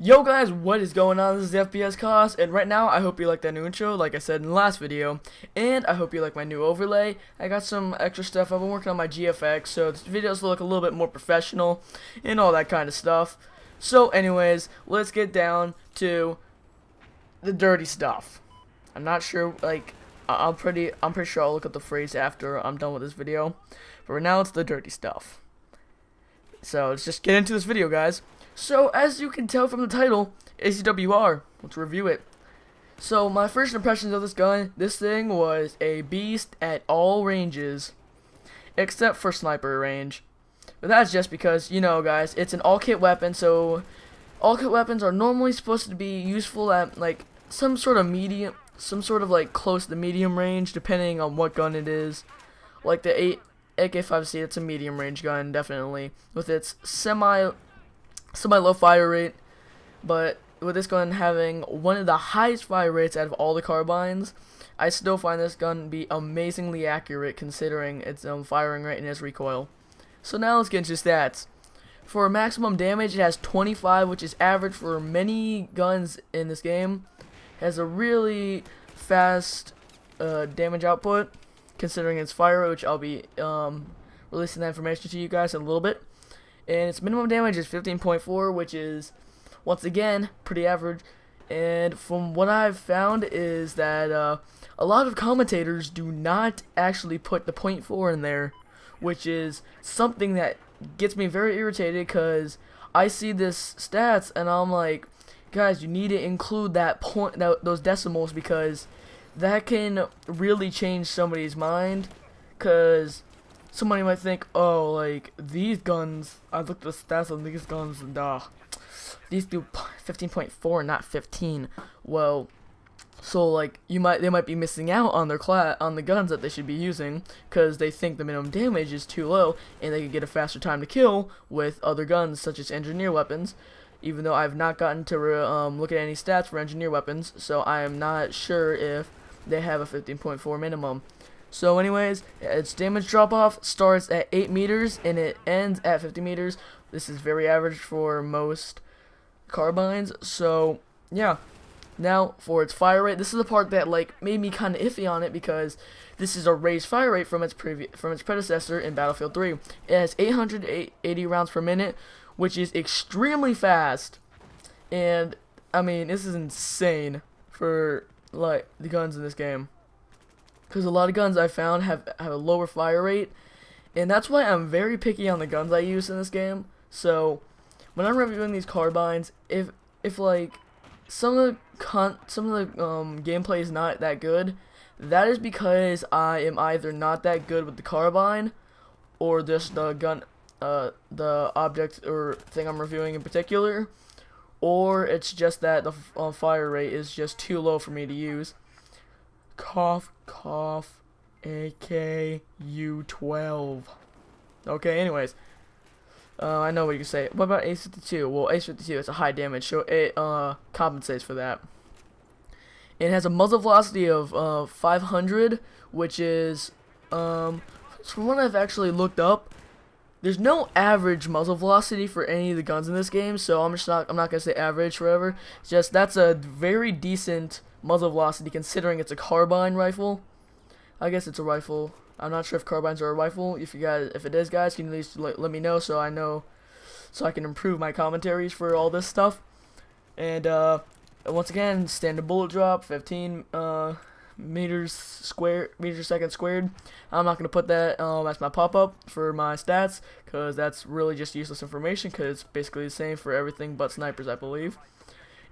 Yo guys, what is going on? This is FPS Koss, and right now I hope you like that new intro like I said in the last video, and I hope you like my new overlay. I got some extra stuff. I've been working on my GFX, so this videos look a little bit more professional and all that kind of stuff. So anyways, let's get down to the dirty stuff. I'm not sure, like, I'm pretty sure I'll look up the phrase after I'm done with this video, but right now it's the dirty stuff. So let's just get into this video, guys. So, as you can tell from the title, ACWR, let's review it. So, my first impressions of this gun, this thing was a beast at all ranges, except for sniper range. But that's just because, you know guys, it's an all-kit weapon, so all-kit weapons are normally supposed to be useful at, like, some sort of medium, like, close to medium range, depending on what gun it is. Like the AK-5C, it's a medium range gun, definitely, with its semi-low fire rate, but with this gun having one of the highest fire rates out of all the carbines, I still find this gun to be amazingly accurate considering its firing rate and its recoil. So now let's get into stats. For maximum damage, it has 25, which is average for many guns in this game. It has a really fast damage output considering its fire rate, which I'll be releasing that information to you guys in a little bit. And its minimum damage is 15.4, which is, once again, pretty average. And from what I've found is that a lot of commentators do not actually put the .4 in there, which is something that gets me very irritated because I see this stats and I'm like, guys, you need to include those decimals because that can really change somebody's mind. Because somebody might think, oh, like, these guns, I looked at the stats on these guns, and, these do 15.4, not 15. Well, so, like, they might be missing out on on the guns that they should be using, because they think the minimum damage is too low, and they can get a faster time to kill with other guns, such as engineer weapons, even though I've not gotten to look at any stats for engineer weapons, so I am not sure if they have a 15.4 minimum. So anyways, its damage drop-off starts at 8 meters and it ends at 50 meters. This is very average for most carbines. So, yeah. Now, for its fire rate, this is the part that, like, made me kind of iffy on it because this is a raised fire rate from its predecessor in Battlefield 3. It has 880 rounds per minute, which is extremely fast. And, I mean, this is insane for, like, the guns in this game. Because a lot of guns I found have a lower fire rate, and that's why I'm very picky on the guns I use in this game. So when I'm reviewing these carbines, if like some of the gameplay is not that good, that is because I am either not that good with the carbine, or just the gun, the object or thing I'm reviewing in particular, or it's just that the fire rate is just too low for me to use. Cough, cough, AKU12. Okay, anyways. I know what you can say. What about Ace-52? Well, Ace-52 is a high damage, so it compensates for that. It has a muzzle velocity of 500, which is, from what I've actually looked up, there's no average muzzle velocity for any of the guns in this game, so I'm not gonna say average forever. It's just that's a very decent muzzle velocity considering it's a carbine rifle. I guess it's a rifle. I'm not sure if carbines are a rifle. If it is, guys, can you at least let me know so I know, so I can improve my commentaries for all this stuff. And once again, standard bullet drop, 15 meters second squared. I'm not gonna put that as my pop-up for my stats because that's really just useless information because it's basically the same for everything but snipers, I believe.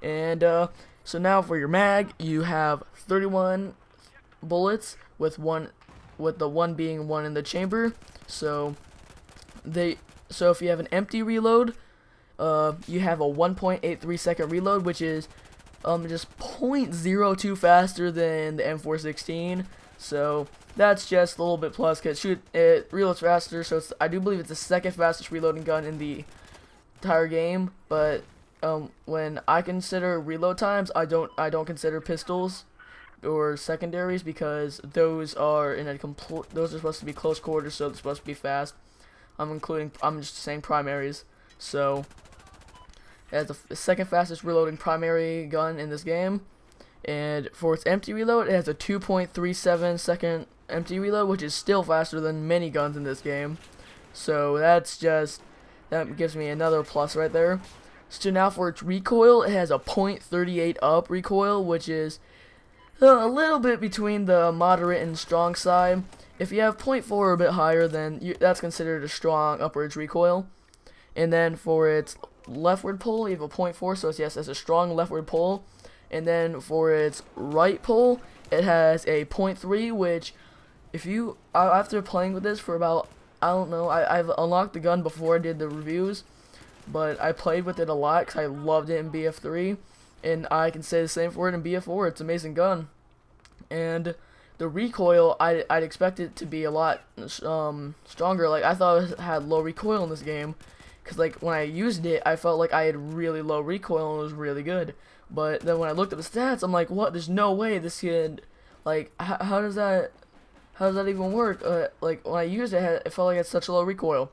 And so now for your mag, you have 31 bullets with the one being one in the chamber. So if you have an empty reload, you have a 1.83 second reload, which is just 0.02 faster than the M416. So that's just a little bit plus because it reloads faster. So I do believe it's the second fastest reloading gun in the entire game, but when I consider reload times, I don't consider pistols or secondaries because those are those are supposed to be close quarters, so they're supposed to be fast. I'm just saying primaries. So It has the second fastest reloading primary gun in this game. And for its empty reload, it has a 2.37 second empty reload, which is still faster than many guns in this game. So that gives me another plus right there. So now for its recoil, it has a .38 up recoil, which is a little bit between the moderate and strong side. If you have .4 or a bit higher, then that's considered a strong upwards recoil. And then for its leftward pull, you have a .4, so it's a strong leftward pull. And then for its right pull, it has a .3, which after playing with this for about, I don't know, I've unlocked the gun before I did the reviews, but I played with it a lot because I loved it in BF3, and I can say the same for it in BF4. It's an amazing gun. And the recoil, I'd expect it to be a lot stronger. Like, I thought it had low recoil in this game, because like when I used it, I felt like I had really low recoil and it was really good. But then when I looked at the stats, I'm like, what? There's no way this kid, like, how does that even work? Like, when I used it, it felt like it had such a low recoil.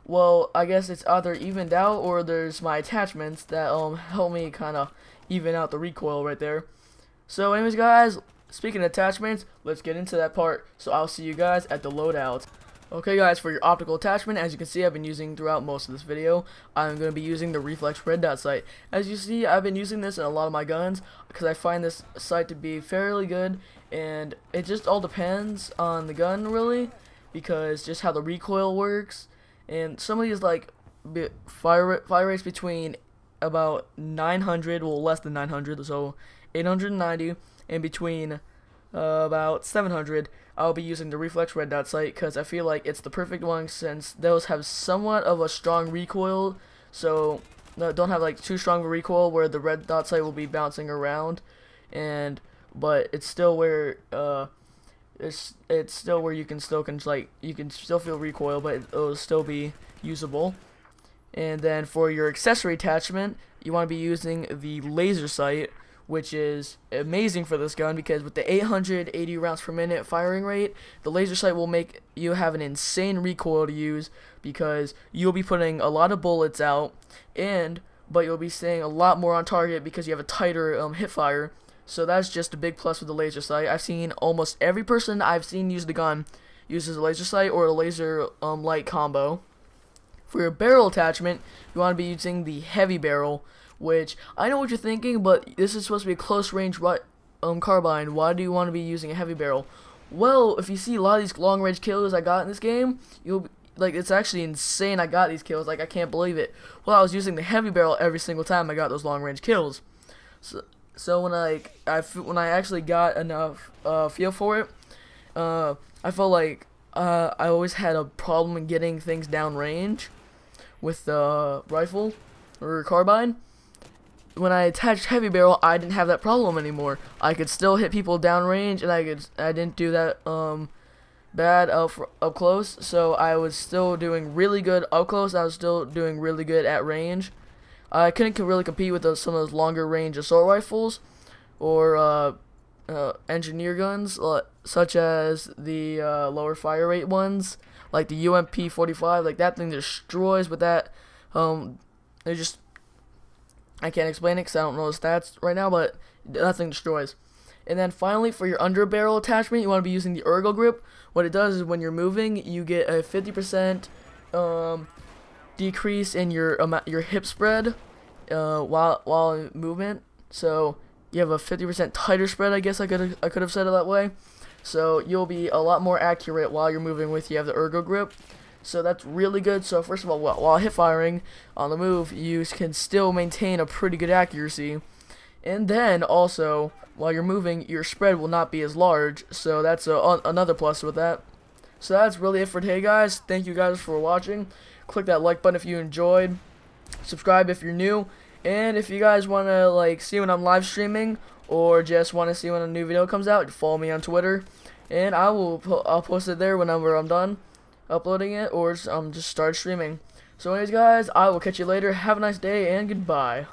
Well, I guess it's either evened out or there's my attachments that help me kind of even out the recoil right there. So anyways, guys, speaking of attachments, let's get into that part. So I'll see you guys at the loadout. Okay guys, for your optical attachment, as you can see, I've been using throughout most of this video, I'm going to be using the reflex red dot sight. As you see, I've been using this in a lot of my guns because I find this sight to be fairly good, and it just all depends on the gun really, because just how the recoil works, and some of these like fire rates between about 900, well less than 900, so 890, and between about 700, I'll be using the reflex red dot sight because I feel like it's the perfect one, since those have somewhat of a strong recoil, so don't have like too strong of a recoil where the red dot sight will be bouncing around, but it's still where it's still where you can still feel recoil, but it'll still be usable. And then for your accessory attachment, you want to be using the laser sight, which is amazing for this gun because with the 880 rounds per minute firing rate, the laser sight will make you have an insane recoil to use because you'll be putting a lot of bullets out, but you'll be staying a lot more on target because you have a tighter hip fire. So that's just a big plus with the laser sight. I've seen almost every person I've seen use the gun uses a laser sight or a laser light combo. For your barrel attachment, you want to be using the heavy barrel, which I know what you're thinking, but this is supposed to be a close range carbine. Why do you want to be using a heavy barrel? Well, if you see a lot of these long range kills I got in this game, it's actually insane. I got these kills, like I can't believe it. Well, I was using the heavy barrel every single time I got those long range kills. So when I actually got enough feel for it, I felt like I always had a problem in getting things down range with the rifle or carbine. When I attached heavy barrel, I didn't have that problem anymore. I could still hit people downrange, and I didn't do that bad up close. So I was still doing really good up close. I was still doing really good at range. I couldn't really compete with some of those longer range assault rifles or engineer guns, such as the lower fire rate ones, like the UMP 45. Like that thing destroys. But that I can't explain it because I don't know the stats right now, but that thing destroys. And then finally, for your under barrel attachment, you want to be using the ergo grip. What it does is when you're moving, you get a 50% decrease in your hip spread while in movement. So you have a 50% tighter spread. I guess I could have said it that way. So you'll be a lot more accurate while you're moving with you have the ergo grip. So that's really good. So first of all, while hip firing on the move, you can still maintain a pretty good accuracy. And then also, while you're moving, your spread will not be as large. So that's another plus with that. So that's really it for today, guys. Thank you guys for watching. Click that like button if you enjoyed. Subscribe if you're new. And if you guys want to see when I'm live streaming or just want to see when a new video comes out, follow me on Twitter. And I'll post it there whenever I'm done uploading it or just start streaming. So anyways, guys, I will catch you later. Have a nice day and goodbye.